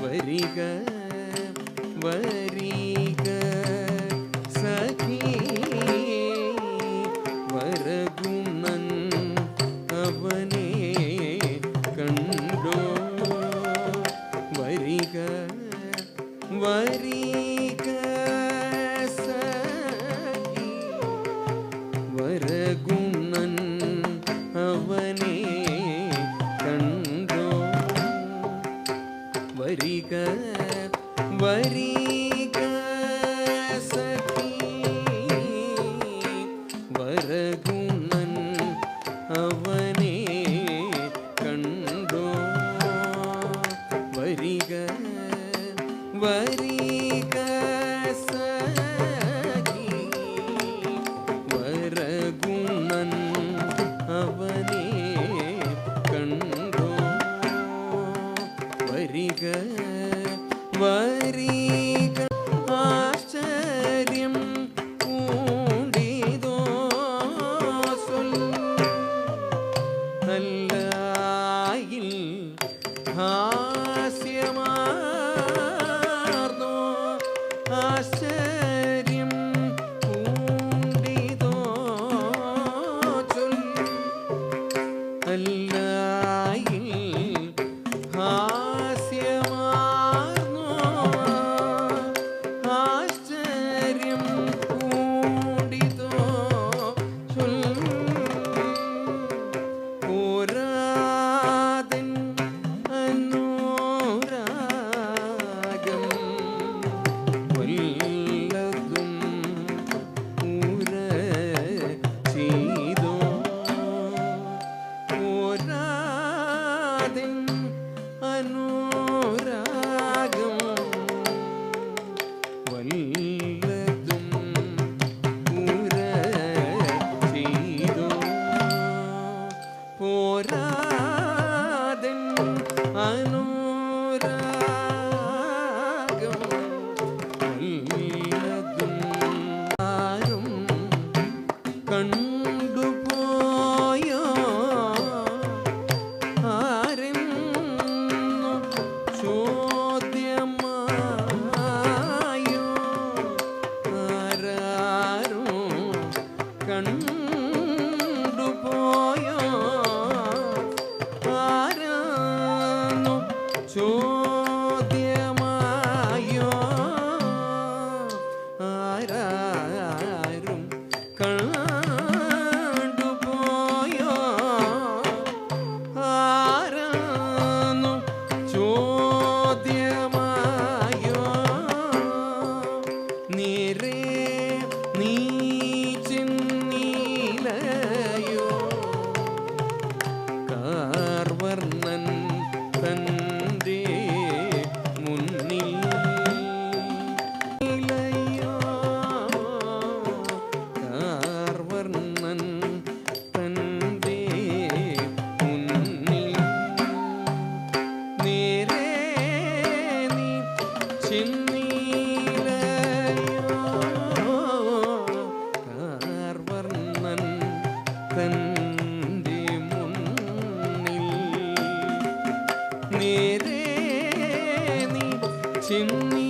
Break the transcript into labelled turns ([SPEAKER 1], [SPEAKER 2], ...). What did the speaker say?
[SPEAKER 1] വരിക വരിക സഖി വരഗുണൻ അവനെ കണ്ടോ വരിക വരിക സഖി വരഗുണൻ അവനെ കണ്ടോ വരിക വരിക സഖി വരഗുണൻ അവനെ കണ്ടോ വരിക വരിക സഖി വരഗുണൻ അവനെ കണ്ടോ വരിക വരിക ആശ്ചര്യം പൂണ്ടിതോ അല്ലായിൽ ഹാസ്യമാർന്നോ ആശ്ചര്യം പൂണ്ടിതോ അല്ലായിൽ ഹാസ്യമാർന്നോ ആശ്ചര്യം പൂണ്ടിതോ പോരാതൻ അനുരാഗം വല്ലതും ഉര ചെയ്തോ പോരാതൻ അനുരാഗം വല്ലതും ഉര ചെയ്തോ പോരാതൻ അനുരാഗം വല്ലതും ആരും കണ്ടുപോയോ ആരെന്നു ചോദ്യമായോ ആരാരും കണ്ടുപോയോ ആരെന്നു ചോദ്യമായോ ആരാരും കണ്ടുപോയോ ആരെന്നു ചോദ്യമായോ നേരെ നീ ചെന്നിലയോ കാർവർണ്ണൻ തൻ്റെ മുന്നിൽ ഇലയോ കാർവർണ്ണൻ തൻ്റെ മുന്നിൽ നേരെ നീ ചെന്നിലയോ കാർവർണ്ണൻ തൻ്റെ മുന്നിൽ നേരെ നീ ചെന്നി